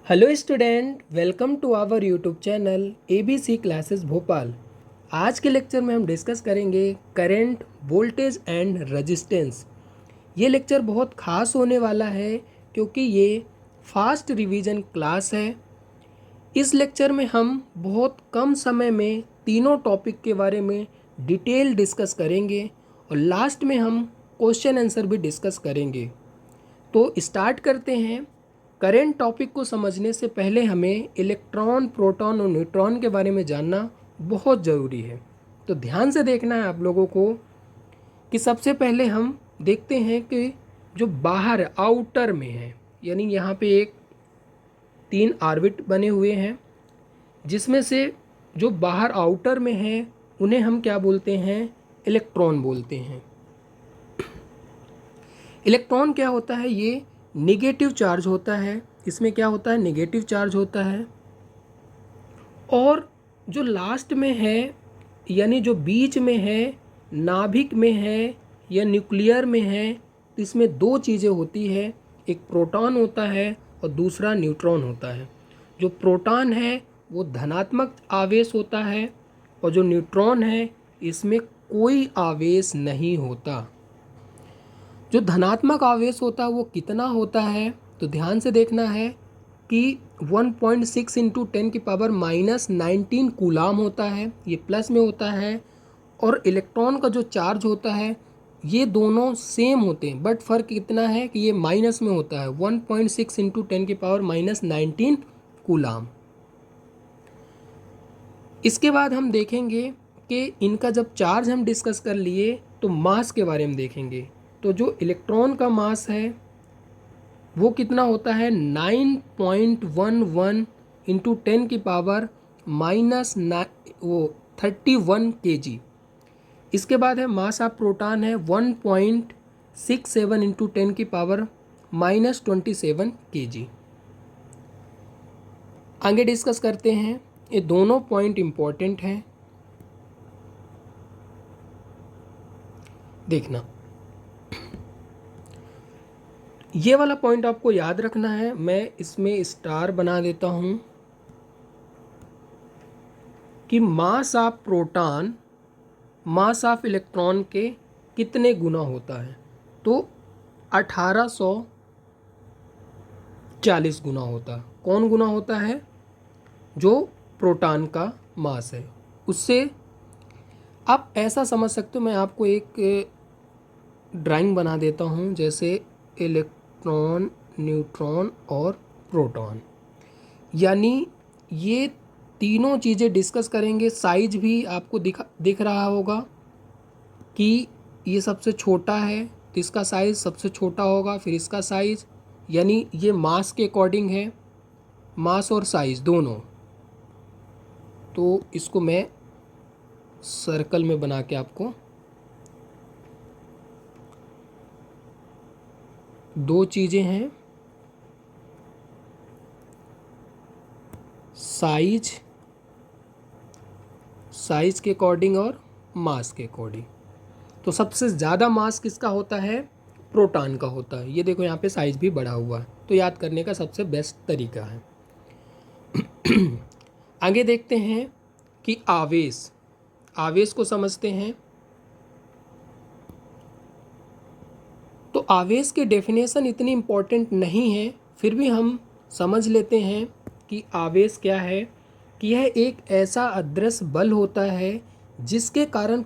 Hello student, welcome to our YouTube channel ABC classes Bhopal. आज के lecture में हम डिस्कस करेंगे करंट, वोल्टेज एंड रेजिस्टेंस। ये लेक्चर बहुत ख़ास होने वाला है क्योंकि ये फास्ट रिवीजन क्लास है। इस लेक्चर में हम बहुत कम समय में तीनों टॉपिक के बारे में डिटेल डिस्कस करेंगे और लास्ट में हम क्वेश्चन आंसर भी डिस्कस करेंगे। तो स्टार्ट करते हैं। करंट टॉपिक को समझने से पहले हमें इलेक्ट्रॉन, प्रोटॉन और न्यूट्रॉन के बारे में जानना बहुत ज़रूरी है। तो ध्यान से देखना है आप लोगों को कि सबसे पहले हम देखते हैं कि जो बाहर आउटर में है, यानी यहाँ पे एक 3 ऑर्बिट बने हुए हैं, जिसमें से जो बाहर आउटर में है उन्हें हम क्या बोलते हैं? इलेक्ट्रॉन बोलते हैं। इलेक्ट्रॉन क्या होता है? ये नेगेटिव चार्ज होता है। इसमें क्या होता है? नेगेटिव चार्ज होता है। और जो लास्ट में है, यानी जो बीच में है, नाभिक में है या न्यूक्लियर में है, तो इसमें दो चीज़ें होती है। एक प्रोटॉन होता है और दूसरा न्यूट्रॉन होता है। जो प्रोटॉन है वो धनात्मक आवेश होता है और जो न्यूट्रॉन है इसमें कोई आवेश नहीं होता। जो धनात्मक आवेश होता है वो कितना होता है? तो ध्यान से देखना है कि 1.6 इंटू 10⁻⁻19 कूलाम होता है, ये प्लस में होता है। और इलेक्ट्रॉन का जो चार्ज होता है ये दोनों सेम होते हैं, बट फ़र्क इतना है कि ये माइनस में होता है, 1.6 इंटू 10⁻⁻19 कूलाम। इसके बाद हम देखेंगे कि इनका जब चार्ज हम डिस्कस कर लिए तो मास के बारे में देखेंगे। तो जो इलेक्ट्रॉन का मास है वो कितना होता है? 9.11 इंटू 10⁻⁻31 kg। इसके बाद है मास ऑफ प्रोटॉन है 1.67 इंटू 10⁻⁻27 kg। आगे डिस्कस करते हैं। ये दोनों पॉइंट इम्पोर्टेंट हैं, देखना। ये वाला पॉइंट आपको याद रखना है। मैं इसमें स्टार बना देता हूँ कि mass of proton mass of electron के कितने गुना होता है? तो 1840 गुना होता है। कौन गुना होता है? जो प्रोटॉन का मास है उससे। आप ऐसा समझ सकते हो, मैं आपको एक ड्राइंग बना देता हूँ, जैसे इलेक्ट्रॉन, न्यूट्रॉन और प्रोटॉन, यानी ये तीनों चीज़ें डिस्कस करेंगे। साइज भी आपको दिख रहा होगा कि ये सबसे छोटा है तो इसका साइज़ सबसे छोटा होगा, फिर इसका साइज़, यानी ये मास के अकॉर्डिंग है, मास और साइज़ दोनों। तो इसको मैं सर्कल में बना के आपको दो चीज़ें हैं, साइज के अकॉर्डिंग और मास के अकॉर्डिंग। तो सबसे ज़्यादा मास किसका होता है? प्रोटॉन का होता है। ये देखो यहाँ पे साइज भी बढ़ा हुआ है, तो याद करने का सबसे बेस्ट तरीका है। आगे देखते हैं कि आवेश को समझते हैं। तो आवेश की डेफिनेशन इतनी इम्पोर्टेंट नहीं है, फिर भी हम समझ लेते हैं कि आवेश क्या है। कि यह एक ऐसा अदृश्य बल होता है जिसके कारण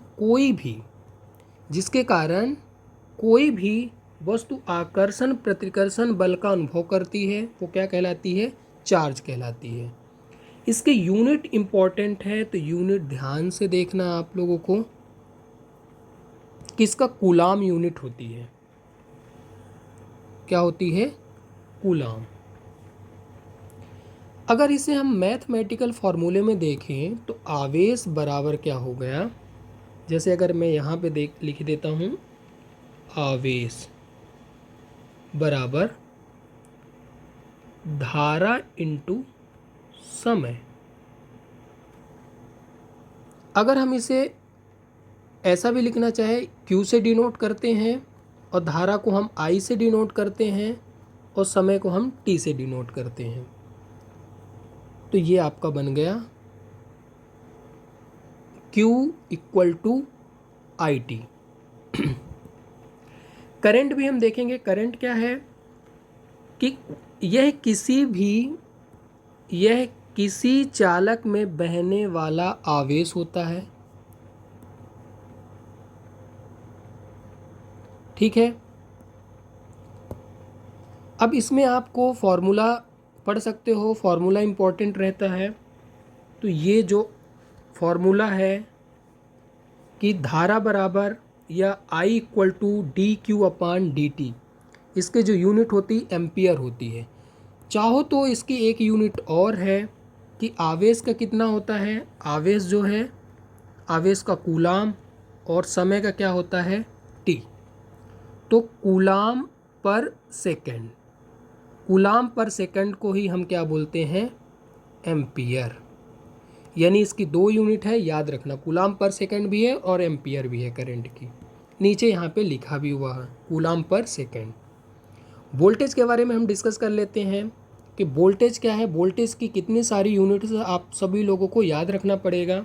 कोई भी वस्तु आकर्षण प्रतिकर्षण बल का अनुभव करती है। वो क्या कहलाती है? चार्ज कहलाती है। इसके यूनिट इम्पोर्टेंट है, तो यूनिट ध्यान से देखना आप लोगों को कि इसका कूलाम यूनिट होती है। क्या होती है? कूलाम। अगर इसे हम मैथमेटिकल फार्मूले में देखें तो आवेश बराबर क्या हो गया? जैसे अगर मैं यहाँ पे लिख देता हूँ, आवेश बराबर धारा इंटू समय। अगर हम इसे ऐसा भी लिखना चाहे, Q से डिनोट करते हैं और धारा को हम I से डिनोट करते हैं और समय को हम T से डिनोट करते हैं। तो ये आपका बन गया Q equal to I T. Current भी हम देखेंगे, करंट क्या है कि यह किसी चालक में बहने वाला आवेश होता है, ठीक है। अब इसमें आपको फॉर्मूला पढ़ सकते हो, फॉर्मूला इम्पोर्टेंट रहता है। तो ये जो फॉर्मूला है कि धारा बराबर या I equal to D Q upon D T, इसके जो यूनिट होती एम्पियर होती है। चाहो तो इसकी एक यूनिट और है कि आवेश का कितना होता है, आवेश जो है आवेश का कूलाम और समय का क्या होता है टी। तो कूलाम पर सेकंड, कूलाम पर सेकंड को ही हम क्या बोलते हैं एम्पियर। यानी इसकी दो यूनिट है, याद रखना, कूलाम पर सेकंड भी है और एम्पियर भी है करंट की। नीचे यहाँ पे लिखा भी हुआ है कूलाम पर सेकंड। वोल्टेज के बारे में हम डिस्कस कर लेते हैं कि वोल्टेज क्या है। वोल्टेज की कितनी सारी यूनिट्स आप सभी लोगों को याद रखना पड़ेगा।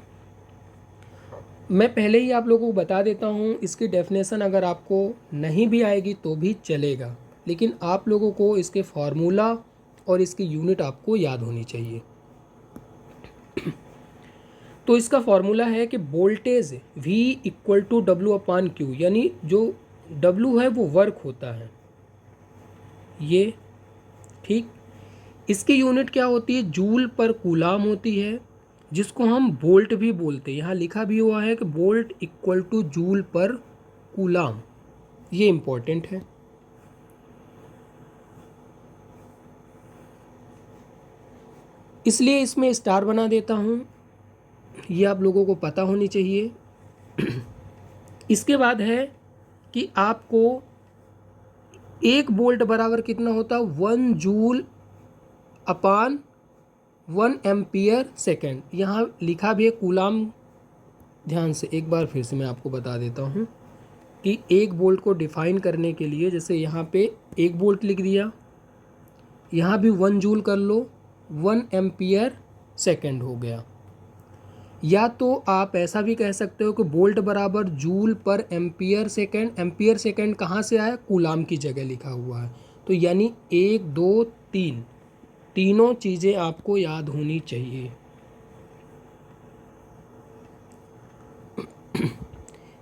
मैं पहले ही आप लोगों को बता देता हूँ, इसकी डेफिनेशन अगर आपको नहीं भी आएगी तो भी चलेगा, लेकिन आप लोगों को इसके फार्मूला और इसकी यूनिट आपको याद होनी चाहिए। तो इसका फार्मूला है कि voltage V equal to W upon Q, यानी जो W है वो वर्क होता है ये, ठीक। इसकी यूनिट क्या होती है, जूल पर कूलाम होती है, जिसको हम वोल्ट भी बोलते हैं। यहाँ लिखा भी हुआ है कि वोल्ट इक्वल टू जूल पर कूलाम, ये इंपॉर्टेंट है। इसलिए इसमें स्टार बना देता हूँ, ये आप लोगों को पता होनी चाहिए। इसके बाद है कि आपको 1 वोल्ट बराबर कितना होता है 1 जूल अपान 1 एम्पियर सेकेंड। यहाँ लिखा भी है कूलाम, ध्यान से एक बार फिर से मैं आपको बता देता हूँ कि 1 वोल्ट को डिफाइन करने के लिए, जैसे यहाँ पे 1 वोल्ट लिख दिया, यहाँ भी 1 जूल कर लो, 1 एम्पियर सेकेंड हो गया। या तो आप ऐसा भी कह सकते हो कि वोल्ट बराबर जूल पर एम्पियर सेकेंड। एम्पियर सेकेंड कहाँ से आया, कूलाम की जगह लिखा हुआ है। तो यानी 1 2 3 तीनों चीज़ें आपको याद होनी चाहिए।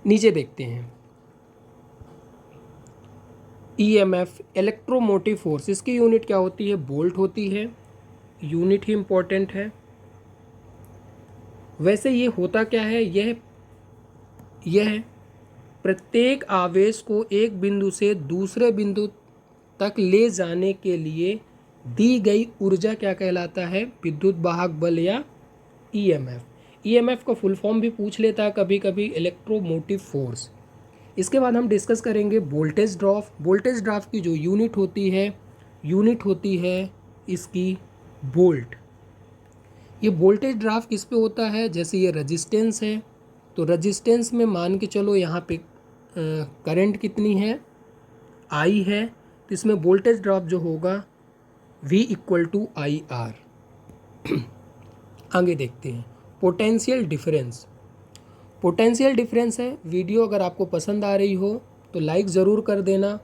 नीचे देखते हैं EMF, इलेक्ट्रोमोटिव फोर्स, इसकी यूनिट क्या होती है, वोल्ट होती है, यूनिट ही इम्पोर्टेंट है। वैसे ये होता क्या है, यह प्रत्येक आवेश को एक बिंदु से दूसरे बिंदु तक ले जाने के लिए दी गई ऊर्जा क्या कहलाता है, विद्युत वाहक बल या EMF। EMF का फुल फॉर्म भी पूछ लेता है कभी कभी, इलेक्ट्रोमोटिव फोर्स। इसके बाद हम डिस्कस करेंगे वोल्टेज ड्रॉप। वोल्टेज ड्रॉप की जो यूनिट होती है इसकी वोल्ट। ये वोल्टेज ड्रॉप किस पे होता है, जैसे ये रेजिस्टेंस है, तो रेजिस्टेंस में मान के चलो यहाँ पे करंट कितनी है, I है, तो इसमें वोल्टेज ड्रॉप जो होगा V equal to I R. आगे देखते हैं पोटेंशियल डिफरेंस। पोटेंशियल डिफरेंस है। वीडियो अगर आपको पसंद आ रही हो तो लाइक ज़रूर कर देना।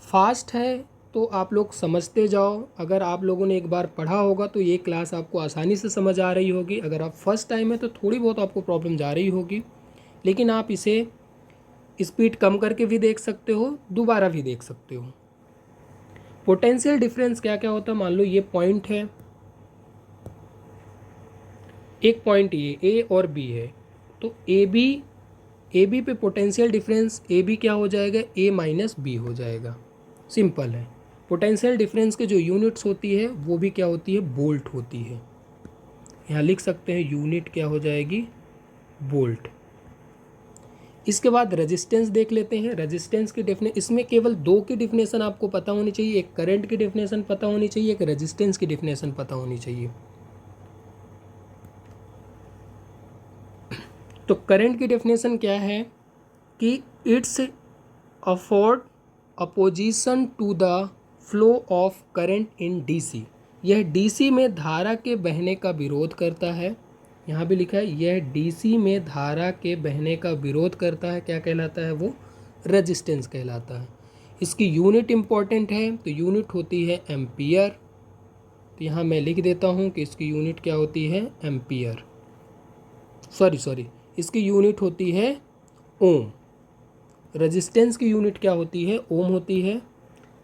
फास्ट है तो आप लोग समझते जाओ। अगर आप लोगों ने एक बार पढ़ा होगा तो ये क्लास आपको आसानी से समझ आ रही होगी। अगर आप फर्स्ट टाइम है तो थोड़ी बहुत आपको प्रॉब्लम जा रही होगी, लेकिन आप इसे स्पीड कम करके भी देख सकते हो, दोबारा भी देख सकते हो। पोटेंशियल डिफरेंस क्या क्या होता है, मान लो ये पॉइंट है, एक पॉइंट ये A और B है, तो ए बी पे पोटेंशियल डिफरेंस ए बी क्या हो जाएगा, A माइनस बी हो जाएगा। सिंपल है। पोटेंशियल डिफरेंस के जो यूनिट्स होती है वो भी क्या होती है, वोल्ट होती है। यहाँ लिख सकते हैं यूनिट क्या हो जाएगी, वोल्ट। इसके बाद रेजिस्टेंस देख लेते हैं। रेजिस्टेंस की डेफिनेशन, इसमें केवल 2 की डिफिनेशन आपको पता होनी चाहिए, एक करंट की डिफिनेशन पता होनी चाहिए, एक रेजिस्टेंस की डिफिनेशन पता होनी चाहिए। तो करंट की डेफिनेशन क्या है कि it's afford opposition to the flow of current in DC, यह डीसी में धारा के बहने का विरोध करता है। यहाँ भी लिखा है यह डीसी में धारा के बहने का विरोध करता है। क्या कहलाता है वो? रेजिस्टेंस कहलाता है। इसकी यूनिट इम्पॉर्टेंट है, तो यूनिट होती है एम्पियर। तो यहाँ मैं लिख देता हूँ कि इसकी यूनिट क्या होती है? एम्पियर। सॉरी, इसकी यूनिट होती है ओम। रेजिस्टेंस की यूनिट क्या होती है? ओम होती है।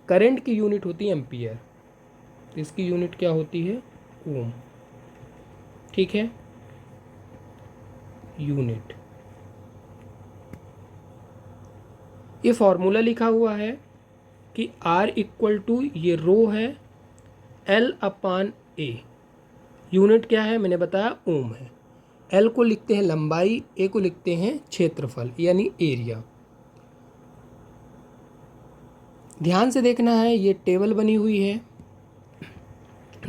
करंट की यूनिट होती है एम्पियर। तो इसकी यूनिट क्या होती है? ओम। ठीक है, यूनिट। ये फॉर्मूला लिखा हुआ है कि R इक्वल टू, ये रो है, L अपान ए। यूनिट क्या है? मैंने बताया ओम है। L को लिखते हैं लंबाई, A को लिखते हैं क्षेत्रफल यानी एरिया। ध्यान से देखना है, ये टेबल बनी हुई है,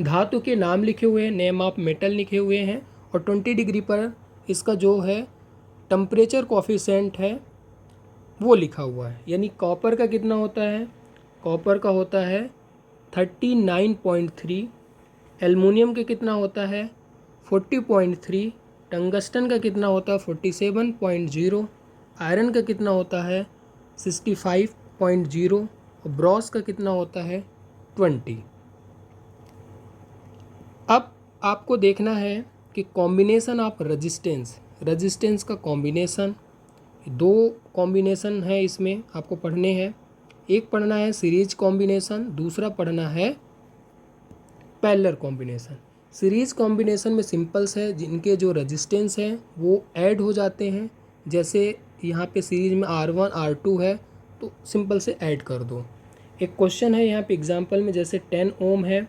धातु के नाम लिखे हुए हैं, नेम ऑफ मेटल लिखे हुए हैं, और 20 डिग्री पर इसका जो है टेम्परेचर कोफिशिएंट है वो लिखा हुआ है। यानी कॉपर का कितना होता है? कॉपर का होता है 39.3, एल्युमिनियम का कितना होता है? 40.3, टंगस्टन का कितना होता है? 47.0, आयरन का कितना होता है? 65.0, और ब्रॉस का कितना होता है? 20। अब आपको देखना है कि कॉम्बिनेशन ऑफ रेजिस्टेंस का कॉम्बिनेशन, दो कॉम्बिनेशन है इसमें आपको पढ़ने हैं। एक पढ़ना है सीरीज कॉम्बिनेशन, दूसरा पढ़ना है पैरेलल कॉम्बिनेशन। सीरीज कॉम्बिनेशन में सिंपल्स है, जिनके जो रेजिस्टेंस हैं वो ऐड हो जाते हैं। जैसे यहाँ पे सीरीज में R1 R2 है तो सिंपल से ऐड कर दो। एक क्वेश्चन है यहाँ पे एग्जांपल में, जैसे 10 ओम है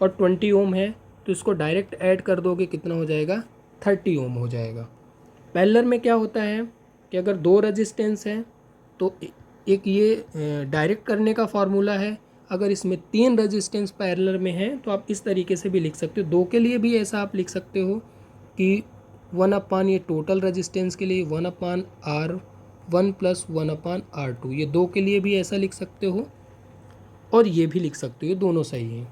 और 20 ओम है, तो इसको डायरेक्ट ऐड कर दोगे, कितना हो जाएगा? 30 ओम हो जाएगा। पैरेलल में क्या होता है कि अगर दो रेजिस्टेंस है तो एक ये डायरेक्ट करने का फॉर्मूला है। अगर इसमें 3 रेजिस्टेंस पैरेलल में है तो आप इस तरीके से भी लिख सकते हो। दो के लिए भी ऐसा आप लिख सकते हो कि 1/, ये टोटल रेजिस्टेंस के लिए 1/R1 प्लस 1/R2, ये दो के लिए भी ऐसा लिख सकते हो, और ये भी लिख सकते हो, दोनों सही हैं।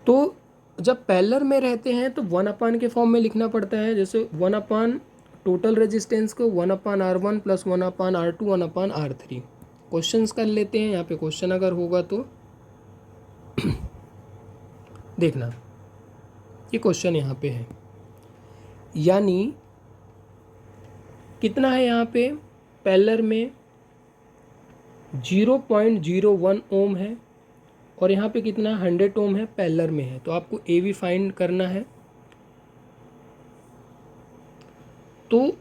तो जब पैरेलल में रहते हैं तो 1/, के फॉर्म में लिखना पड़ता है। जैसे 1/, टोटल रेजिस्टेंस को 1/R1 plus 1/R2 1/R3। Questions कर लेते हैं। यहाँ पे क्वेश्चन अगर होगा तो देखना, ये क्वेश्चन यहाँ पे है। यानी कितना है यहाँ पे? पैरेलल में 0.01 ओम है, और यहाँ पे कितना? 100 ओम है, पैरेलल में है। तो आपको ए वी फाइंड करना है। तो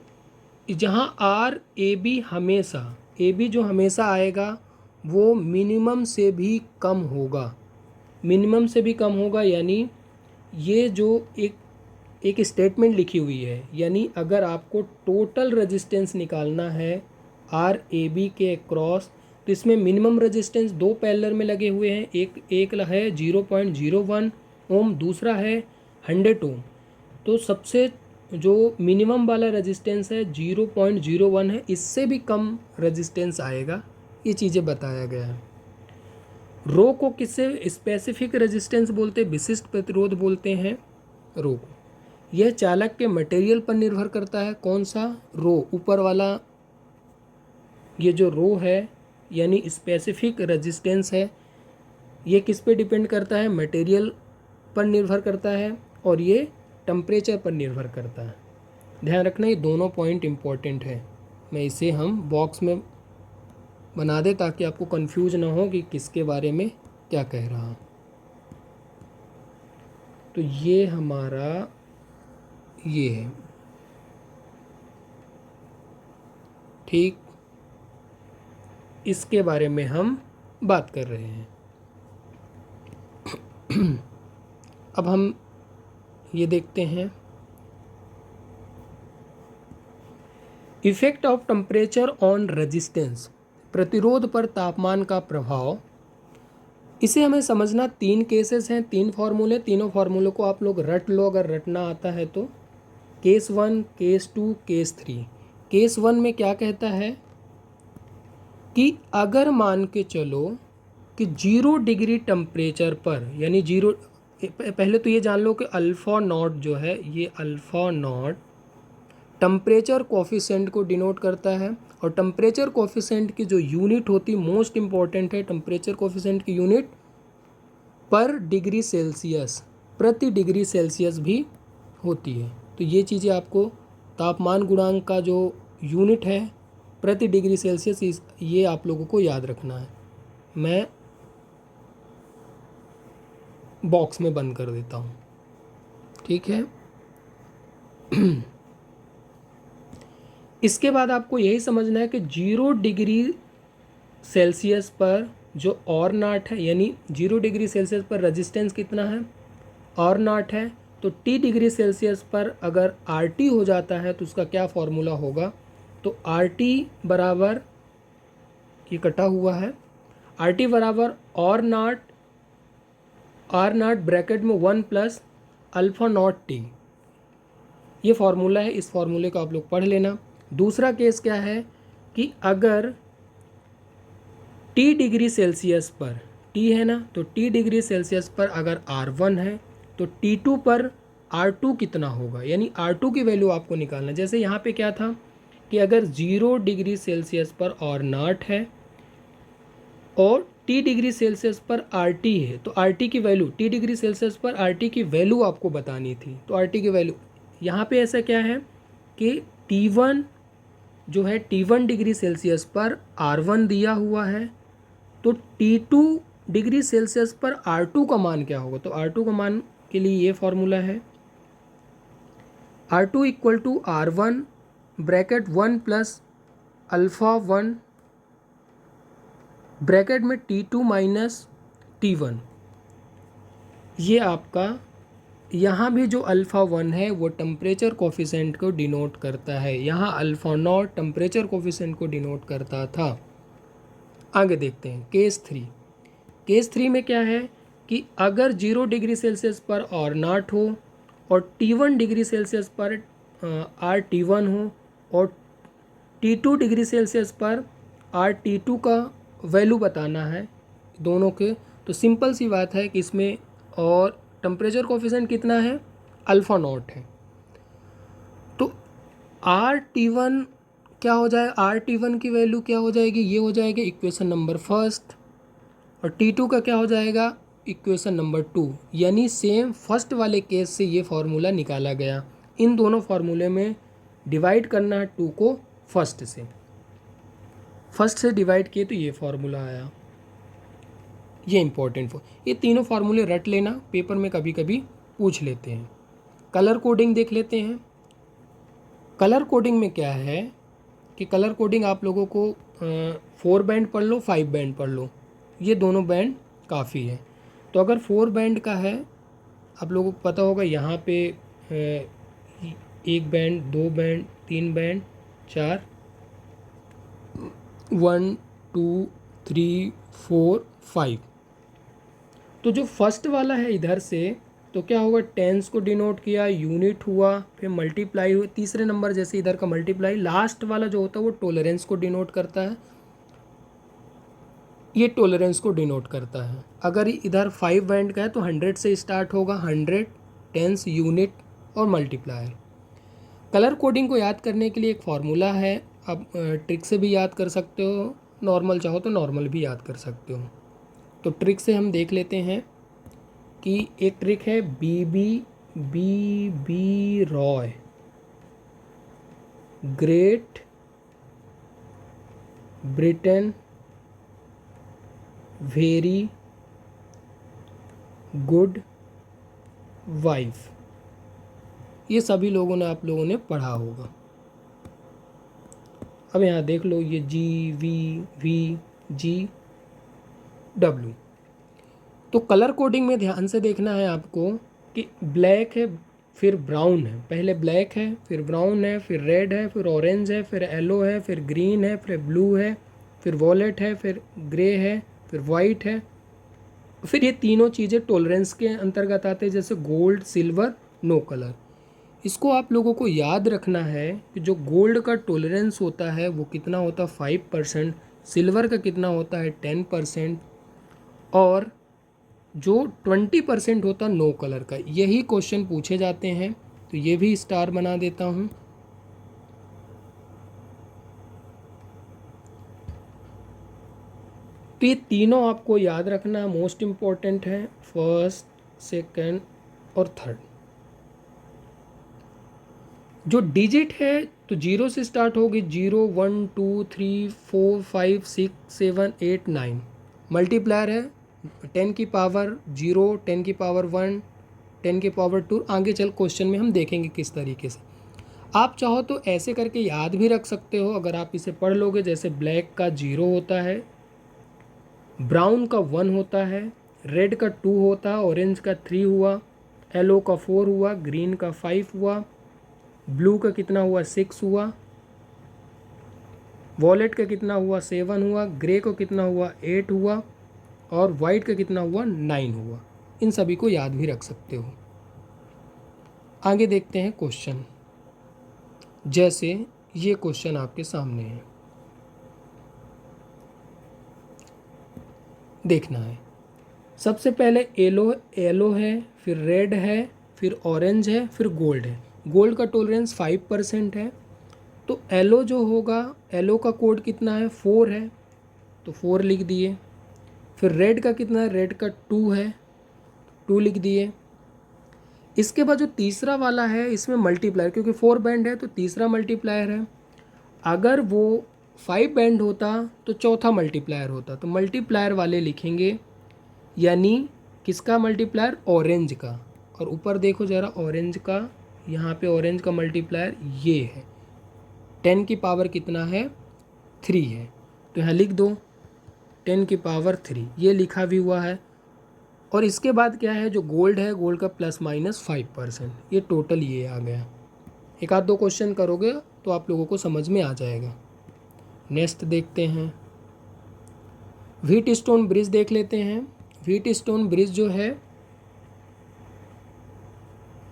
जहाँ आर ए बी हमेशा, ए बी जो हमेशा आएगा वो मिनिमम से भी कम होगा, मिनिमम से भी कम होगा। यानी ये जो एक स्टेटमेंट लिखी हुई है, यानी अगर आपको टोटल रेजिस्टेंस निकालना है आर ए बी के क्रॉस, तो इसमें मिनिमम रेजिस्टेंस दो पैरेलल में लगे हुए हैं। एक है 0.01 ओम, दूसरा है 100 ओम। तो सबसे जो मिनिमम वाला रेजिस्टेंस है 0.01 है, इससे भी कम रेजिस्टेंस आएगा। ये चीज़ें बताया गया है। रो को किससे स्पेसिफिक रेजिस्टेंस बोलते हैं? विशिष्ट प्रतिरोध बोलते हैं रो को। यह चालक के मटेरियल पर निर्भर करता है। कौन सा? रो, ऊपर वाला ये जो रो है यानी स्पेसिफिक रेजिस्टेंस है, ये किस पे डिपेंड करता है? मटेरियल पर निर्भर करता है, और ये टेम्परेचर पर निर्भर करता है। ध्यान रखना, ये दोनों पॉइंट इम्पोर्टेंट है। मैं इसे हम बॉक्स में बना दे ताकि आपको कंफ्यूज ना हो कि किसके बारे में क्या कह रहा हूँ। तो ये हमारा ये है, ठीक, इसके बारे में हम बात कर रहे हैं। अब हम ये देखते हैं effect of temperature on resistance, प्रतिरोध पर तापमान का प्रभाव। इसे हमें समझना, 3 केसेस हैं, 3 फार्मूले, तीनों फार्मूलों को आप लोग रट लो अगर रटना आता है तो। Case 1, case 2, case 3। केस 1 में क्या कहता है कि अगर मान के चलो कि 0 डिग्री टेम्परेचर पर, यानी 0, पहले तो ये जान लो कि अल्फ़ा नॉट जो है, ये अल्फ़ा नॉट टेम्परेचर कोफिशिएंट को डिनोट करता है। और टेम्परेचर कोफिशिएंट की जो यूनिट होती, मोस्ट इम्पॉर्टेंट है, टेम्परेचर कोफिशिएंट की यूनिट पर डिग्री सेल्सियस, प्रति डिग्री सेल्सियस भी होती है। तो ये चीज़ें आपको, तापमान गुणांक का जो यूनिट है प्रति डिग्री सेल्सियस, ये आप लोगों को याद रखना है। मैं बॉक्स में बंद कर देता हूँ, ठीक है। इसके बाद आपको यही समझना है कि 0 डिग्री सेल्सियस पर जो और नॉट है, यानी 0 डिग्री सेल्सियस पर रेजिस्टेंस कितना है, और नॉट है। तो T डिग्री सेल्सियस पर अगर RT हो जाता है तो उसका क्या फॉर्मूला होगा, तो RT बराबर, ये कटा हुआ है, RT बराबर और नॉट, आर नॉट ब्रैकेट में 1 प्लस अल्फ़ा नॉट T, ये फार्मूला है। इस फार्मूले को आप लोग पढ़ लेना। दूसरा केस क्या है कि अगर T डिग्री सेल्सियस पर, T है ना, तो T डिग्री सेल्सियस पर अगर R1 है तो T2 पर R2 कितना होगा, यानी R2 की वैल्यू आपको निकालना। जैसे यहाँ पे क्या था कि अगर 0 डिग्री सेल्सियस पर और नॉट है और T डिग्री सेल्सियस पर RT है, तो RT की वैल्यू, T डिग्री सेल्सियस पर RT की वैल्यू आपको बतानी थी। तो RT की वैल्यू यहाँ पे ऐसा क्या है कि T1 जो है, T1 डिग्री सेल्सियस पर R1 दिया हुआ है, तो T2 डिग्री सेल्सियस पर R2 का मान क्या होगा। तो R2 का मान के लिए ये फॉर्मूला है, R2 equal to R1 bracket 1 plus alpha 1 bracket में T2 माइनस T1। ये आपका, यहाँ भी जो अल्फ़ा 1 है वो टेम्परेचर कोफिशिएंट को डिनोट करता है, यहाँ अल्फ़ा नॉट टेम्परेचर कोफिशिएंट को डिनोट करता था। आगे देखते हैं केस 3। केस 3 में क्या है कि अगर 0 डिग्री सेल्सियस पर और नॉट हो और T1 डिग्री सेल्सियस पर RT1 हो और T2 डिग्री सेल्सियस पर RT2 का वैल्यू बताना है दोनों के, तो सिंपल सी बात है कि इसमें, और टेम्परेचर कोफिशिएंट कितना है, अल्फ़ा नॉट है, तो RT1 क्या हो जाए, RT1 की वैल्यू क्या हो जाएगी, ये हो जाएगा इक्वेशन नंबर फर्स्ट, और T2 का क्या हो जाएगा, इक्वेशन नंबर 2। यानी सेम फर्स्ट वाले केस से ये फार्मूला निकाला गया। इन दोनों फार्मूले में डिवाइड करना है 2 को फर्स्ट से डिवाइड किए तो ये फार्मूला आया। ये इंपॉर्टेंट, ये तीनों फार्मूले रट लेना, पेपर में कभी कभी पूछ लेते हैं। कलर कोडिंग देख लेते हैं। कलर कोडिंग में क्या है कि कलर कोडिंग आप लोगों को 4 बैंड पढ़ लो, 5 बैंड पढ़ लो, ये दोनों बैंड काफ़ी है। तो अगर 4 बैंड का है, आप लोगों को पता होगा, यहाँ पे 1 बैंड, 2 बैंड, 3 बैंड, 4, 1 2 3 4 5। तो जो फर्स्ट वाला है इधर से, तो क्या होगा, टेंस को डिनोट किया, यूनिट हुआ, फिर मल्टीप्लाई हुई, तीसरे नंबर जैसे इधर का मल्टीप्लाई, लास्ट वाला जो होता है वो टॉलरेंस को डिनोट करता है, ये टॉलरेंस को डिनोट करता है। अगर इधर 5 बैंड का है तो 100 से स्टार्ट होगा, 100, टेंस, यूनिट और मल्टीप्लायर। कलर कोडिंग को याद करने के लिए एक फार्मूला है, आप ट्रिक से भी याद कर सकते हो, नॉर्मल चाहो तो नॉर्मल भी याद कर सकते हो। तो ट्रिक से हम देख लेते हैं कि एक ट्रिक है B Roy, great Britain very good wife, ये सभी लोगों ने, आप लोगों ने पढ़ा होगा। अब यहाँ देख लो, ये GVV GW। तो कलर कोडिंग में ध्यान से देखना है आपको कि ब्लैक है, फिर ब्राउन है, पहले ब्लैक है, फिर ब्राउन है, फिर रेड है, फिर ऑरेंज है, फिर येलो है, फिर ग्रीन है, फिर ब्लू है, फिर वॉलेट है, फिर ग्रे है, फिर वाइट है। फिर ये तीनों चीज़ें टॉलरेंस के अंतर्गत आते हैं, जैसे गोल्ड, सिल्वर, नो कलर। इसको आप लोगों को याद रखना है कि जो गोल्ड का टॉलरेंस होता है वो कितना होता है, 5%, सिल्वर का कितना होता है 10%, और जो 20% होता नो कलर का। यही क्वेश्चन पूछे जाते हैं, तो ये भी स्टार बना देता हूँ। तो ये तीनों आपको याद रखना मोस्ट इम्पॉर्टेंट है, फर्स्ट, सेकंड और थर्ड। जो डिजिट है तो जीरो से स्टार्ट होगी, 0 1 2 3 4 5 6 7 8 9। मल्टीप्लायर है 10 की पावर 0, 10 की पावर 1, 10 की पावर 2। आगे चल क्वेश्चन में हम देखेंगे किस तरीके से। आप चाहो तो ऐसे करके याद भी रख सकते हो, अगर आप इसे पढ़ लोगे। जैसे ब्लैक का 0 होता है, ब्राउन का 1 होता है, रेड का 2 होता है, ऑरेंज का 3 हुआ, येलो का 4 हुआ, ग्रीन का 5 हुआ, ब्लू का कितना हुआ 6 हुआ, वॉलेट का कितना हुआ 7 हुआ, ग्रे को कितना हुआ 8 हुआ, और वाइट का कितना हुआ 9 हुआ। इन सभी को याद भी रख सकते हो। आगे देखते हैं क्वेश्चन। जैसे ये क्वेश्चन आपके सामने है, देखना है। सबसे पहले येलो है, फिर रेड है, फिर ऑरेंज है, फिर गोल्ड है। गोल्ड का टॉलरेंस 5% है, तो येलो जो होगा, येलो का कोड कितना है 4 है, तो 4 लिख दिए। फिर रेड का कितना है, रेड का 2 है, 2 लिख दिए। इसके बाद जो तीसरा वाला है, इसमें मल्टीप्लायर, क्योंकि 4 बैंड है तो तीसरा मल्टीप्लायर है। अगर वो 5 बैंड होता तो चौथा मल्टीप्लायर होता, तो मल्टीप्लायर वाले लिखेंगे, यानी किसका मल्टीप्लायर, ऑरेंज का। और ऊपर देखो ज़रा ऑरेंज का, यहाँ पे ऑरेंज का मल्टीप्लायर ये है, 10 की पावर कितना है 3 है, तो यहाँ लिख दो 10 की पावर 3, ये लिखा भी हुआ है। और इसके बाद क्या है, जो गोल्ड है, गोल्ड का +-5%, ये टोटल ये आ गया। एक आध दो क्वेश्चन करोगे तो आप लोगों को समझ में आ जाएगा। नेक्स्ट देखते हैं, व्हीट स्टोन ब्रिज देख लेते हैं। व्हीट स्टोन ब्रिज जो है,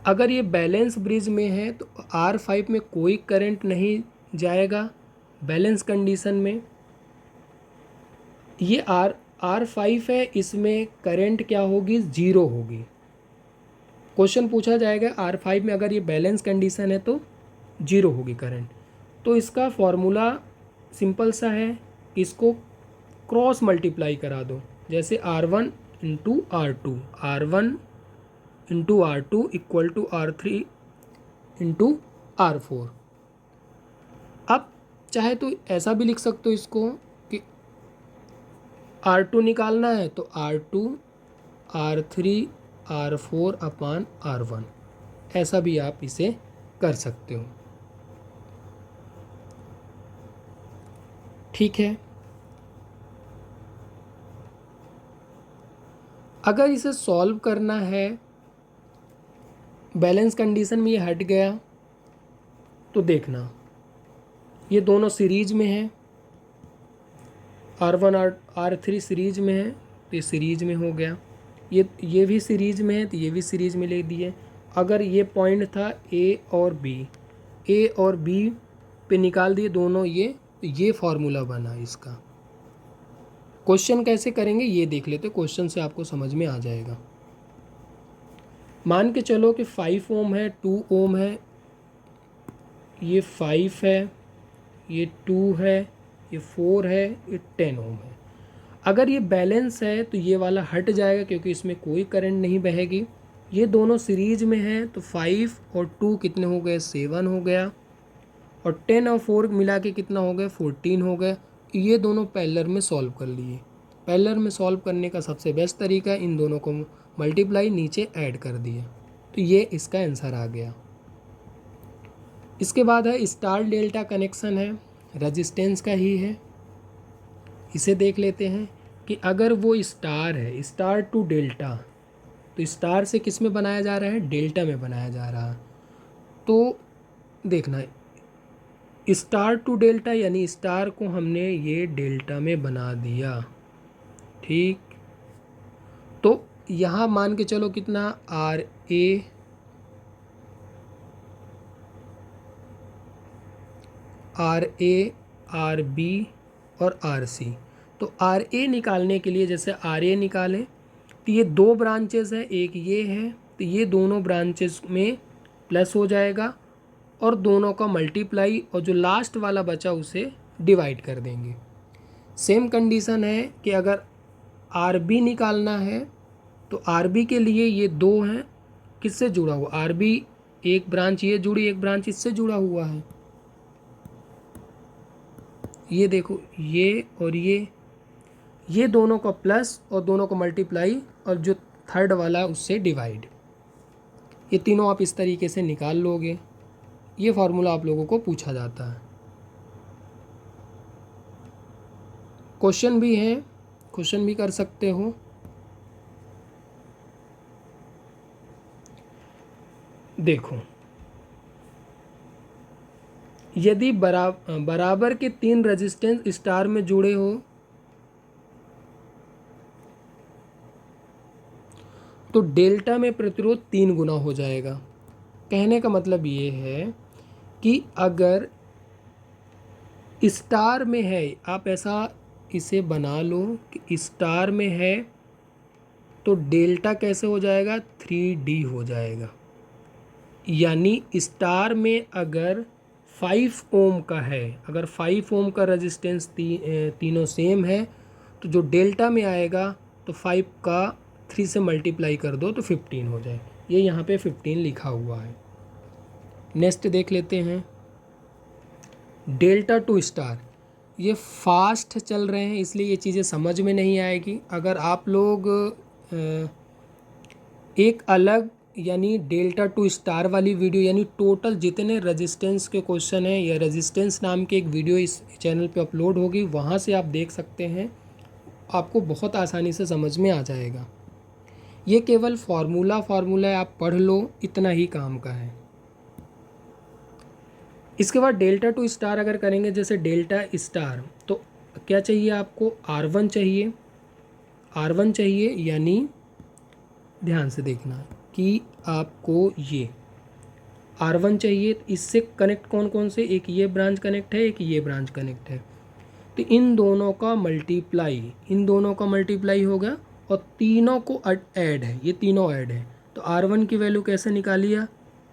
अगर ये बैलेंस ब्रिज में है तो R5 में कोई करंट नहीं जाएगा बैलेंस कंडीशन में। ये R5 है, इसमें करंट क्या होगी, 0 होगी। क्वेश्चन पूछा जाएगा R5 में अगर ये बैलेंस कंडीशन है तो 0 होगी करंट। तो इसका फॉर्मूला सिंपल सा है, इसको क्रॉस मल्टीप्लाई करा दो। जैसे R1 into R2, R1 into R2 equal to R3 into R4। अब चाहे तो ऐसा भी लिख सकते हो इसको कि R2 निकालना है तो R2 R3 R4 अपान R1, ऐसा भी आप इसे कर सकते हो। ठीक है। अगर इसे सॉल्व करना है, बैलेंस कंडीशन में ये हट गया, तो देखना ये दोनों सीरीज में है, R1 R3 सीरीज में है, तो ये सीरीज में हो गया। ये भी सीरीज में है तो ये भी सीरीज में ले दिए। अगर ये पॉइंट था A और B पे निकाल दिए दोनों ये, तो ये फार्मूला बना इसका। क्वेश्चन कैसे करेंगे ये देख लेते, क्वेश्चन से आपको समझ में आ जाएगा। मान के चलो कि 5 ओम है, 2 ओम है, ये 5 है, ये 2 है, ये 4 है, ये 10 ओम है। अगर ये बैलेंस है तो ये वाला हट जाएगा क्योंकि इसमें कोई करंट नहीं बहेगी। ये दोनों सीरीज में हैं तो 5 और 2 कितने हो गए, 7 हो गया, और 10 और 4 मिला के कितना हो गया, 14 हो गया। ये दोनों पैरेलल में सॉल्व कर लिए। पैरेलल में सॉल्व करने का सबसे बेस्ट तरीका है इन दोनों को मल्टीप्लाई नीचे ऐड कर दिए, तो ये इसका आंसर आ गया। इसके बाद है स्टार डेल्टा कनेक्शन है, रेजिस्टेंस का ही है। इसे देख लेते हैं कि अगर वो स्टार है, स्टार टू डेल्टा, तो स्टार से किस में बनाया जा रहा है, डेल्टा में बनाया जा रहा है। तो देखना स्टार टू डेल्टा, यानी स्टार को हमने ये डेल्टा में बना दिया। ठीक, तो यहाँ मान के चलो कितना, RA RB और RC, तो आर ए निकालने के लिए जैसे आर ए निकालें तो ये दो ब्रांचेस है, एक ये है, तो ये दोनों ब्रांचेस में प्लस हो जाएगा और दोनों का मल्टीप्लाई और जो लास्ट वाला बचा उसे डिवाइड कर देंगे। सेम कंडीशन है कि अगर आर बी निकालना है तो आर बी के लिए ये दो हैं, किससे जुड़ा हुआ, आर बी एक ब्रांच ये जुड़ी, एक ब्रांच इससे जुड़ा हुआ है। ये देखो ये और ये दोनों का प्लस और दोनों को मल्टीप्लाई और जो थर्ड वाला है उससे डिवाइड। ये तीनों आप इस तरीके से निकाल लोगे। ये फार्मूला आप लोगों को पूछा जाता है। क्वेश्चन भी है, क्वेश्चन भी कर सकते हो। देखो, यदि बराबर के तीन रेजिस्टेंस स्टार में जुड़े हो तो डेल्टा में प्रतिरोध 3 गुना हो जाएगा। कहने का मतलब ये है कि अगर स्टार में है, आप ऐसा इसे बना लो कि स्टार में है तो डेल्टा कैसे हो जाएगा, 3D हो जाएगा। यानी स्टार में अगर 5 ओम का है, अगर 5 ओम का रेजिस्टेंस तीनों सेम है तो जो डेल्टा में आएगा तो 5 का 3 से मल्टीप्लाई कर दो तो 15 हो जाए। ये यहाँ पे 15 लिखा हुआ है। नेक्स्ट देख लेते हैं, डेल्टा टू स्टार। ये फास्ट चल रहे हैं इसलिए ये चीज़ें समझ में नहीं आएगी। अगर आप लोग एक अलग यानी डेल्टा टू स्टार वाली वीडियो यानी टोटल जितने रेजिस्टेंस के क्वेश्चन हैं या रेजिस्टेंस नाम की एक वीडियो इस चैनल पे अपलोड होगी, वहाँ से आप देख सकते हैं, आपको बहुत आसानी से समझ में आ जाएगा। ये केवल फार्मूला है, आप पढ़ लो, इतना ही काम का है। इसके बाद डेल्टा टू स्टार अगर करेंगे, जैसे डेल्टा स्टार, तो क्या चाहिए आपको, R1 चाहिए, R1 चाहिए, यानी ध्यान से देखना कि आपको ये R1 चाहिए। इससे कनेक्ट कौन कौन से, एक ये ब्रांच कनेक्ट है, एक ये ब्रांच कनेक्ट है, तो इन दोनों का मल्टीप्लाई होगा और तीनों को ऐड है, ये तीनों ऐड है। तो R1 की वैल्यू कैसे निकालिए,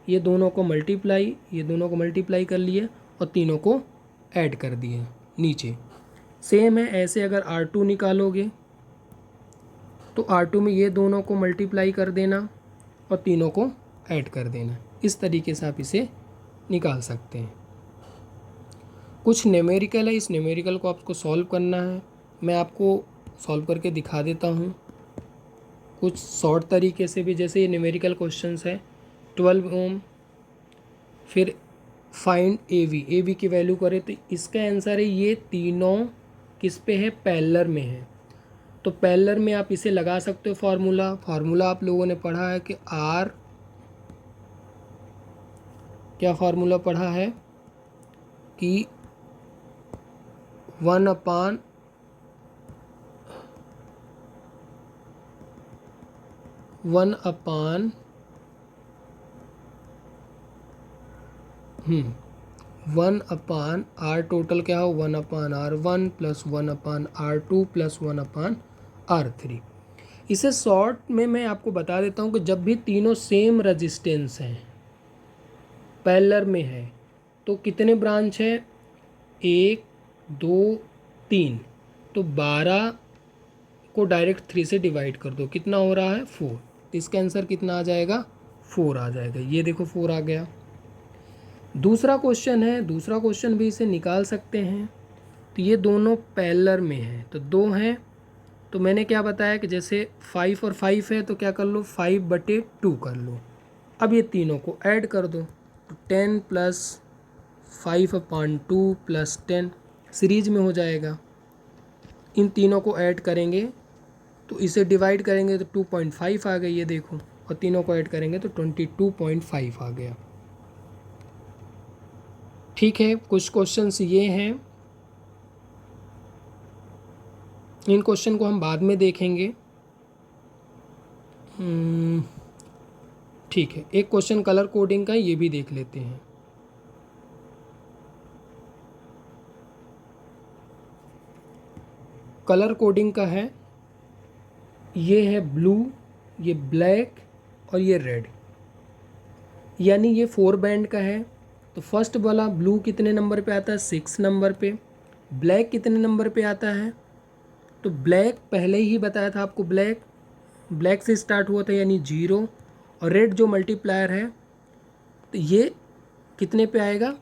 ये दोनों को मल्टीप्लाई कर लिए और तीनों को ऐड कर दिए नीचे। सेम है ऐसे अगर R2 निकालोगे तो R2 में ये दोनों को मल्टीप्लाई कर देना और तीनों को ऐड कर देना। इस तरीके से आप इसे निकाल सकते हैं। कुछ न्यूमेरिकल है, इस न्यूमेरिकल को आपको सॉल्व करना है। मैं आपको सॉल्व करके दिखा देता हूँ कुछ शॉर्ट तरीके से भी। जैसे ये न्यूमेरिकल क्वेश्चंस है, 12 ओम, फिर फाइंड AV की वैल्यू करें तो इसका आंसर है ये तीनों किस पे है, पैरेलल में है। तो पैरेलल में आप इसे लगा सकते हो फार्मूला आप लोगों ने पढ़ा है कि R, क्या फार्मूला पढ़ा है कि 1 अपान R टोटल क्या हो, 1 अपान R1 प्लस 1 अपान R2 प्लस 1 अपान R3। इसे शॉर्ट में मैं आपको बता देता हूँ कि जब भी तीनों सेम रेजिस्टेंस हैं, पैरेलल में है, तो कितने ब्रांच है, 1 2 3, तो 12 को डायरेक्ट 3 से डिवाइड कर दो, कितना हो रहा है 4। तो इसका आंसर कितना आ जाएगा, 4 आ जाएगा। ये देखो 4 आ गया। दूसरा क्वेश्चन भी इसे निकाल सकते हैं। तो ये दोनों पैरेलल में हैं, तो 2 हैं, तो मैंने क्या बताया कि जैसे 5 और 5 है तो क्या कर लो, 5/2 कर लो। अब ये तीनों को ऐड कर दो, तो 10 प्लस 5/2 प्लस 10 सीरीज में हो जाएगा। इन तीनों को ऐड करेंगे तो इसे डिवाइड करेंगे तो 2.5 आ गई, ये देखो, और तीनों को ऐड करेंगे तो 22.5 आ गया। ठीक है, कुछ क्वेश्चंस ये हैं, इन क्वेश्चन को हम बाद में देखेंगे। ठीक है, एक क्वेश्चन कलर कोडिंग का, ये भी देख लेते हैं। कलर कोडिंग का है, ये है ब्लू, ये ब्लैक और ये रेड, यानी ये 4 बैंड का है। तो फर्स्ट वाला ब्लू कितने नंबर पे आता है? 6 नंबर पे। ब्लैक कितने नंबर पे आता है? तो ब्लैक पहले ही बताया था आपको, ब्लैक ब्लैक से स्टार्ट हुआ था यानी 0। और रेड जो मल्टीप्लायर है तो ये कितने पे आएगा?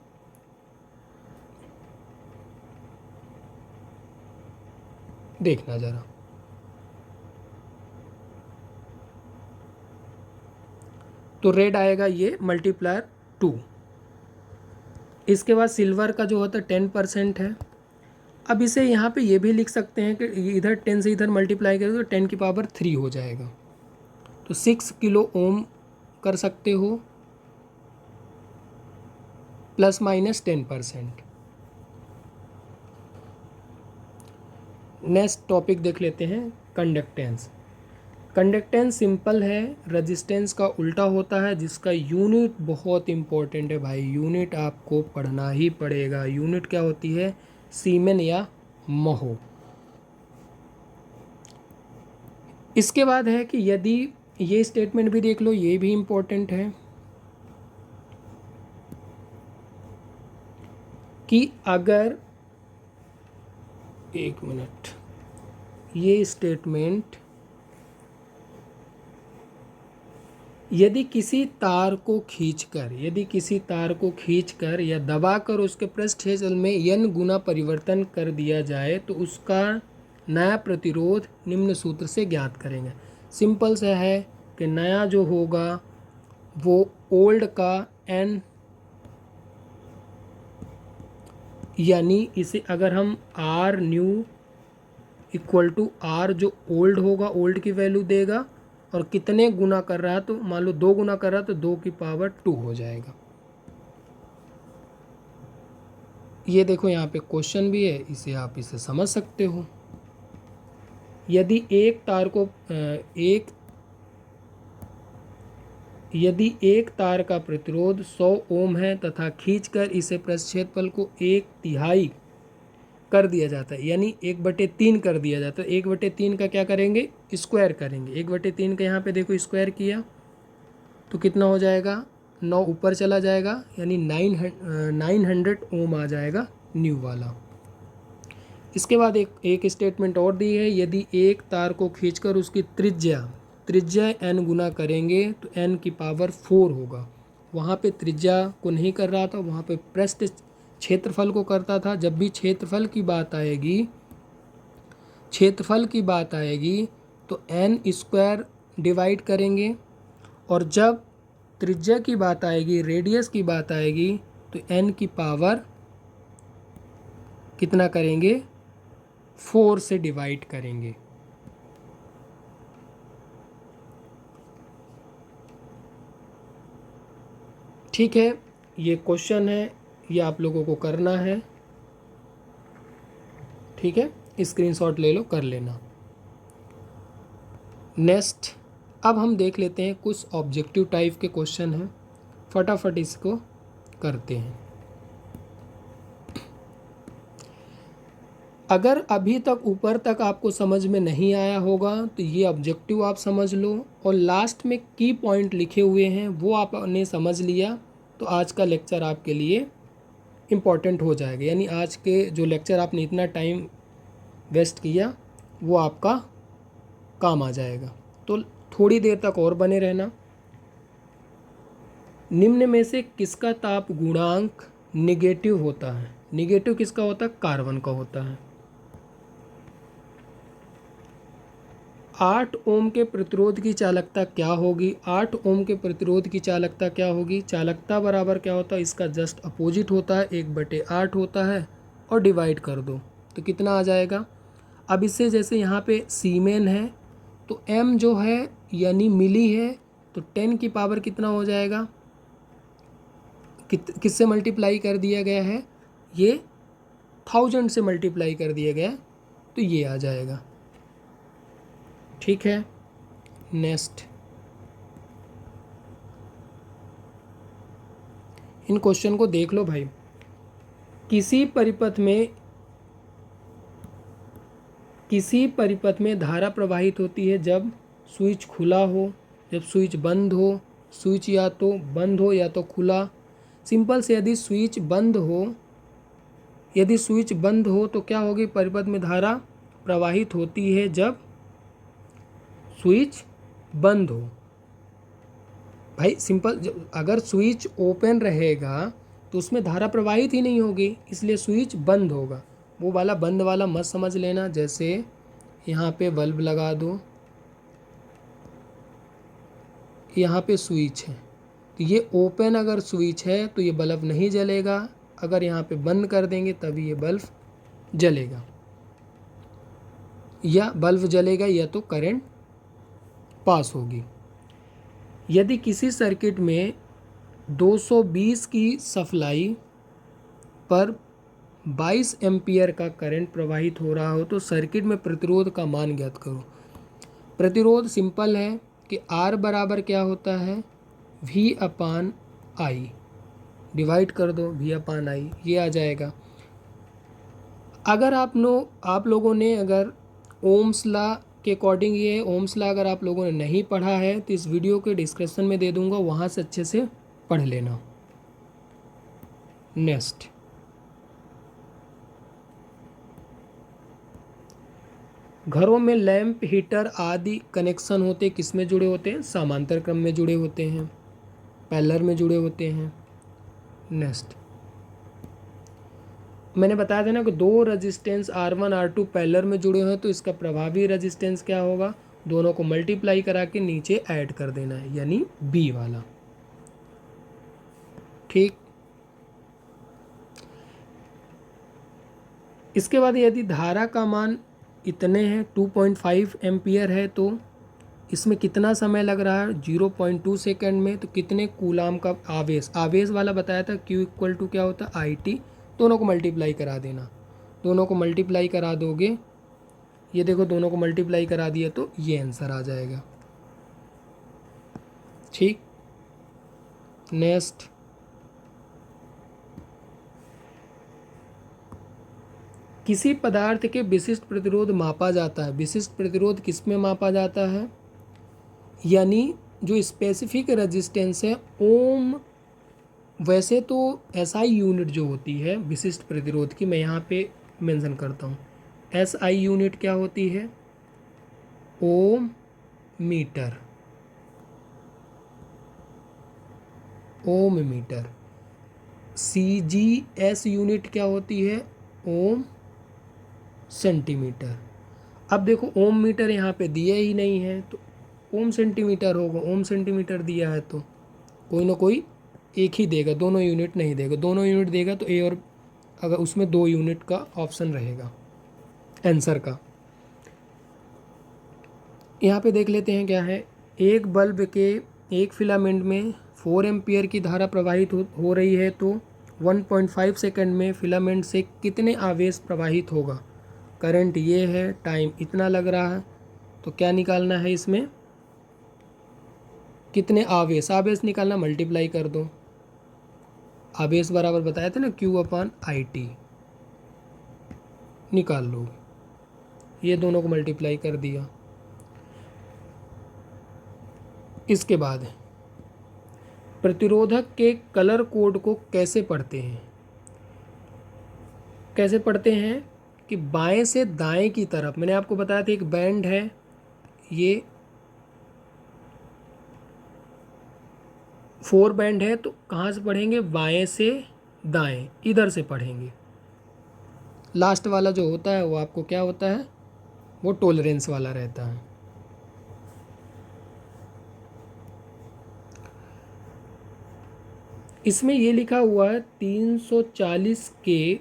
देखना ज़रा, तो रेड आएगा ये मल्टीप्लायर 2। इसके बाद सिल्वर का जो होता है 10% है। अब इसे यहाँ पे ये भी लिख सकते हैं कि इधर 10 से इधर मल्टीप्लाई करें तो 10 की पावर 3 हो जाएगा। तो 6 किलो ओम कर सकते हो, प्लस माइनस 10%। नेक्स्ट टॉपिक देख लेते हैं, कंडक्टेंस। कंडक्टेंस सिंपल है, रेजिस्टेंस का उल्टा होता है, जिसका यूनिट बहुत इंपॉर्टेंट है भाई, यूनिट आपको पढ़ना ही पड़ेगा। यूनिट क्या होती है? सीमेन या महो। इसके बाद है कि यदि, ये स्टेटमेंट भी देख लो, ये भी इम्पोर्टेंट है कि अगर, एक मिनट, ये स्टेटमेंट, यदि किसी तार को खींचकर या दबाकर उसके पृष्ठस्थल में n गुना परिवर्तन कर दिया जाए तो उसका नया प्रतिरोध निम्न सूत्र से ज्ञात करेंगे। सिंपल सा है कि नया जो होगा वो ओल्ड का n, यानी इसे अगर हम R new equal to R, जो ओल्ड होगा ओल्ड की वैल्यू देगा, और कितने गुना कर रहा है तो मान लो 2 गुना कर रहा है तो 2 की पावर 2 हो जाएगा। ये देखो यहाँ पे क्वेश्चन भी है, इसे आप इसे समझ सकते हो। यदि एक तार का प्रतिरोध 100 ओम है तथा खींचकर इसे प्रक्षेपण को 1/3 कर दिया जाता है, यानी 1/3 कर दिया जाता है। 1/3 का क्या करेंगे? स्क्वायर करेंगे। 1/3 का यहाँ पे देखो स्क्वायर किया तो कितना हो जाएगा? 9 ऊपर चला जाएगा, यानी 900 ओम आ जाएगा न्यू वाला। इसके बाद एक स्टेटमेंट और दी है, यदि एक तार को खींचकर उसकी त्रिज्या n गुना करेंगे तो n की पावर 4 होगा। वहाँ पे त्रिज्या को नहीं कर रहा था, वहाँ पे पृष्ठ क्षेत्रफल को करता था। जब भी क्षेत्रफल की बात आएगी तो n स्क्वायर डिवाइड करेंगे, और जब त्रिज्या की बात आएगी, रेडियस की बात आएगी, तो n की पावर कितना करेंगे? 4 से डिवाइड करेंगे। ठीक है, ये क्वेश्चन है, ये आप लोगों को करना है। ठीक है, स्क्रीनशॉट ले लो, कर लेना। नेक्स्ट, अब हम देख लेते हैं कुछ ऑब्जेक्टिव टाइप के क्वेश्चन हैं, फटाफट इसको करते हैं। अगर अभी तक ऊपर तक आपको समझ में नहीं आया होगा तो ये ऑब्जेक्टिव आप समझ लो, और लास्ट में की पॉइंट लिखे हुए हैं वो आपने समझ लिया तो आज का लेक्चर आपके लिए इम्पॉर्टेंट हो जाएगा। यानी आज के जो लेक्चर आपने इतना टाइम वेस्ट किया वो आपका काम आ जाएगा। तो थोड़ी देर तक और बने रहना। निम्न में से किसका ताप गुणांक निगेटिव होता है? निगेटिव किसका होता है? कार्बन का होता है। 8 ओम के प्रतिरोध की चालकता क्या होगी? 8 ओम के प्रतिरोध की चालकता क्या होगी? चालकता बराबर क्या होता है? इसका जस्ट अपोजिट होता है, 1/8 होता है, और डिवाइड कर दो तो कितना आ जाएगा? अब इससे जैसे यहाँ पे सीमेन है तो m जो है यानी मिली है, तो 10 की पावर कितना हो जाएगा? किससे मल्टीप्लाई कर दिया गया है? ये 1000 से मल्टीप्लाई कर दिया गया, तो ये आ जाएगा। ठीक है, नेक्स्ट, इन क्वेश्चन को देख लो भाई। किसी परिपथ में किसी परिपथ में धारा प्रवाहित होती है जब स्विच खुला हो, जब स्विच बंद हो, स्विच या तो बंद हो या तो खुला। सिंपल से यदि स्विच बंद हो तो क्या होगी, परिपथ में धारा प्रवाहित होती है जब स्विच बंद हो। भाई सिंपल, अगर स्विच ओपन रहेगा तो उसमें धारा प्रवाहित ही नहीं होगी, इसलिए स्विच बंद होगा। वो वाला बंद वाला मत समझ लेना। जैसे यहाँ पे बल्ब लगा दो, यहाँ पे स्विच है, तो ये ओपन अगर स्विच है तो ये बल्ब नहीं जलेगा। अगर यहाँ पे बंद कर देंगे तभी ये बल्ब जलेगा, या बल्ब जलेगा या तो करंट पास होगी। यदि किसी सर्किट में 220 की सप्लाई पर 22 एम्पियर का करंट प्रवाहित हो रहा हो तो सर्किट में प्रतिरोध का मान ज्ञात करो। प्रतिरोध सिंपल है कि R बराबर क्या होता है, V/I, डिवाइड कर दो V/I, ये आ जाएगा। अगर आप लोगों ने अगर ओम्स लॉ के अकॉर्डिंग, ये ओम्स लॉ अगर आप लोगों ने नहीं पढ़ा है तो इस वीडियो के डिस्क्रिप्शन में दे दूंगा, वहाँ से अच्छे से पढ़ लेना। नेक्स्ट, घरों में लैंप, हीटर आदि कनेक्शन होते किस में जुड़े होते हैं, समांतर क्रम में जुड़े होते हैं, पैरेलल में जुड़े होते हैं। नेक्स्ट, मैंने बताया था ना कि दो रेजिस्टेंस R1 R2 पैरेलल में जुड़े हैं तो इसका प्रभावी रेजिस्टेंस क्या होगा, दोनों को मल्टीप्लाई करा के नीचे ऐड कर देना है, यानी B वाला। ठीक, इसके बाद यदि धारा का मान इतने हैं 2.5 एम्पियर है तो इसमें कितना समय लग रहा है, 0.2 सेकेंड में। तो कितने कूलाम का आवेश वाला बताया था, Q इक्वल टू क्या होता है, IT। दोनों को मल्टीप्लाई करा देना, दोनों को मल्टीप्लाई करा दोगे, ये देखो दोनों को मल्टीप्लाई करा दिया तो ये आंसर आ जाएगा। ठीक, नेक्स्ट, किसी पदार्थ के विशिष्ट प्रतिरोध मापा जाता है। विशिष्ट प्रतिरोध किस में मापा जाता है, यानी जो स्पेसिफिक रेजिस्टेंस है ओम। वैसे तो SI यूनिट जो होती है विशिष्ट प्रतिरोध की, मैं यहाँ पे मेंशन करता हूँ। SI यूनिट क्या होती है, ओम मीटर, ओम मीटर। CGS यूनिट क्या होती है, ओम सेंटीमीटर। अब देखो ओम मीटर यहाँ पे दिया ही नहीं है तो ओम सेंटीमीटर होगा। ओम सेंटीमीटर दिया है तो कोई ना कोई एक ही देगा, दोनों यूनिट नहीं देगा। दोनों यूनिट देगा तो A और अगर उसमें 2 यूनिट का ऑप्शन रहेगा आंसर का। यहाँ पे देख लेते हैं क्या है, एक बल्ब के एक फिलामेंट में 4 एम्पियर की धारा प्रवाहित हो रही है तो 1.5 सेकंड में फिलामेंट से कितने आवेश प्रवाहित होगा। करंट ये है, टाइम इतना लग रहा है, तो क्या निकालना है इसमें, कितने आवेश निकालना, मल्टीप्लाई कर दो। आवेश बराबर बताए थे ना Q/IT, निकाल लो। ये दोनों को मल्टीप्लाई कर दिया। इसके बाद प्रतिरोधक के कलर कोड को कैसे पढ़ते हैं, कैसे पढ़ते हैं कि बाएं से दाएं की तरफ, मैंने आपको बताया था एक बैंड है, ये 4 बैंड है, तो कहाँ से पढ़ेंगे, बाएं से दाएं, इधर से पढ़ेंगे। लास्ट वाला जो होता है वो आपको क्या होता है, वो टॉलरेंस वाला रहता है। इसमें ये लिखा हुआ है 340 के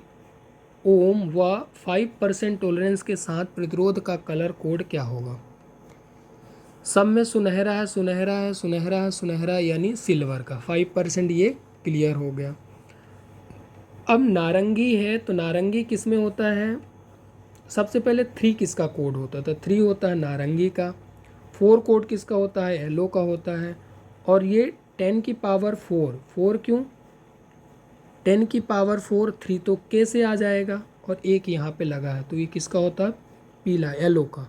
ओम व 5% टॉलरेंस के साथ प्रतिरोध का कलर कोड क्या होगा। सब में सुनहरा है, सुनहरा है, सुनहरा है, सुनहरा, यानी सिल्वर का 5%, ये क्लियर हो गया। अब नारंगी है तो नारंगी किस में होता है, सबसे पहले 3 किसका कोड होता है, तो 3 होता है नारंगी का। 4 कोड किसका होता है, येलो का होता है। और ये 10 की पावर 4, 4 क्यों, 10 की पावर 4, 3 तो के से आ जाएगा और एक यहाँ पे लगा है तो ये किसका होता है, पीला येलो का,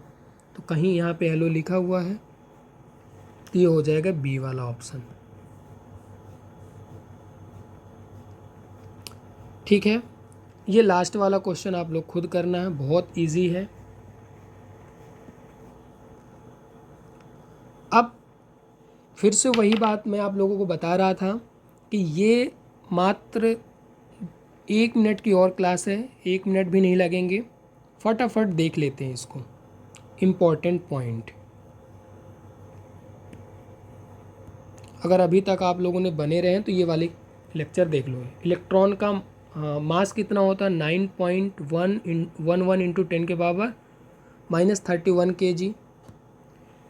तो कहीं यहाँ पे येलो लिखा हुआ है, तो ये हो जाएगा बी वाला ऑप्शन। ठीक है, ये लास्ट वाला क्वेश्चन आप लोग खुद करना है, बहुत इजी है। अब फिर से वही बात मैं आप लोगों को बता रहा था कि ये मात्र 1 मिनट की और क्लास है, 1 मिनट भी नहीं लगेंगे, फटाफट देख लेते हैं इसको। इम्पॉर्टेंट पॉइंट, अगर अभी तक आप लोगों ने बने रहे हैं तो ये वाले लेक्चर देख लो। इलेक्ट्रॉन का मास कितना होता है, 9.11 इंटू 10 के पावर -31 kg।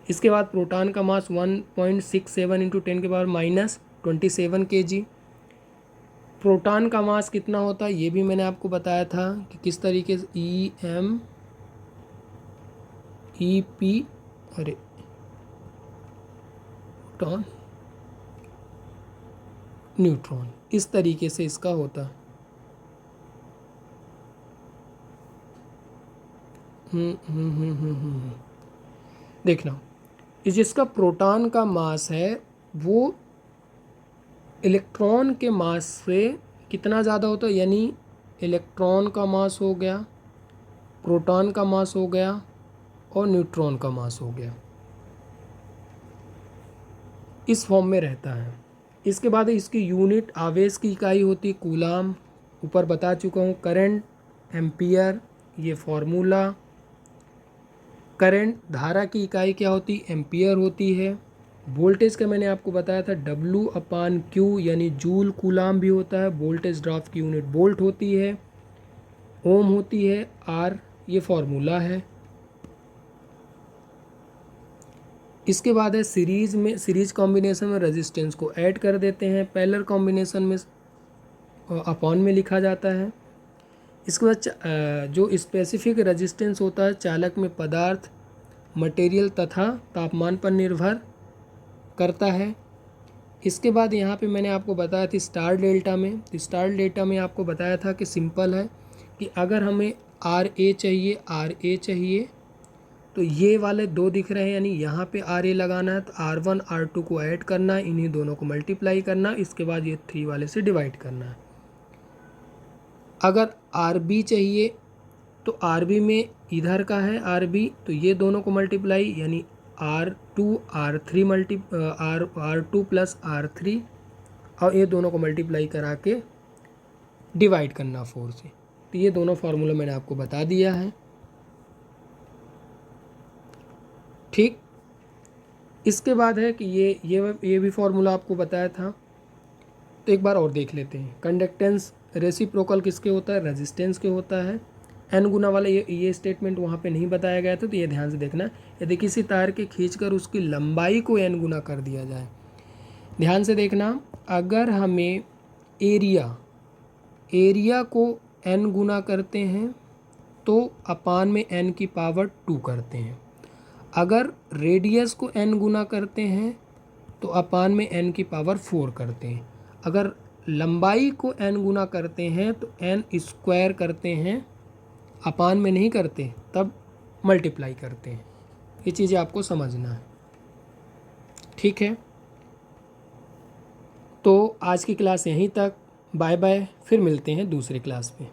इसके बाद प्रोटॉन का मास 1.67 इंटू 10 के पावर -27 kg। प्रोटॉन का मास कितना होता है ये भी मैंने आपको बताया था कि किस तरीके से प्रोटॉन न्यूट्रॉन, इस तरीके से इसका होता है। देखना, जिसका प्रोटॉन का मास है वो इलेक्ट्रॉन के मास से कितना ज़्यादा होता है, यानी इलेक्ट्रॉन का मास हो गया, प्रोटॉन का मास हो गया और न्यूट्रॉन का मास हो गया, इस फॉर्म में रहता है। इसके बाद इसकी यूनिट आवेश की इकाई होती है कूलाम, ऊपर बता चुका हूँ। करंट एम्पियर, ये फॉर्मूला। करंट धारा की इकाई क्या होती, एम्पियर होती है। वोल्टेज का मैंने आपको बताया था W/Q, यानी जूल कूलाम भी होता है। वोल्टेज ड्रॉप की यूनिट वोल्ट होती है। ओम होती है R, ये फॉर्मूला है। इसके बाद है सीरीज में, सीरीज कॉम्बिनेशन में रेजिस्टेंस को ऐड कर देते हैं, पैरेलल कॉम्बिनेशन में अपॉन में लिखा जाता है। इसके बाद जो स्पेसिफिक रेजिस्टेंस होता है चालक में पदार्थ, मटेरियल तथा तापमान पर निर्भर करता है। इसके बाद यहाँ पे मैंने आपको बताया था स्टार डेल्टा में, तो स्टार डेल्टा में आपको बताया था कि सिंपल है कि अगर हमें RA चाहिए तो ये वाले दो दिख रहे हैं, यानी यहाँ पे RA लगाना है, तो R1 R2 को ऐड करना है, इन्हीं दोनों को मल्टीप्लाई करना है, इसके बाद ये 3 वाले से डिवाइड करना है। अगर RB चाहिए तो RB में इधर का है RB, तो ये दोनों को मल्टीप्लाई, यानी R2 प्लस R3, और ये दोनों को मल्टीप्लाई करा के डिवाइड करना 4 से। तो ये दोनों फार्मूला मैंने आपको बता दिया है। ठीक, इसके बाद है कि ये भी फार्मूला आपको बताया था, तो एक बार और देख लेते हैं। कंडक्टेंस रेसिप्रोकल किसके होता है, रेजिस्टेंस के होता है। n गुना वाला ये स्टेटमेंट वहाँ पे नहीं बताया गया था, तो ये ध्यान से देखना। यदि किसी तार के खींचकर उसकी लंबाई को n गुना कर दिया जाए, ध्यान से देखना, अगर हमें एरिया को n गुना करते हैं तो अपान में n की पावर 2 करते हैं। अगर रेडियस को n गुना करते हैं तो अपान में n की पावर 4 करते हैं। अगर लंबाई को n गुना करते हैं तो n स्क्वायर करते हैं, अपान में नहीं करते, तब मल्टीप्लाई करते हैं। ये चीज़ें आपको समझना है। ठीक है, तो आज की क्लास यहीं तक। बाय बाय, फिर मिलते हैं दूसरे क्लास में।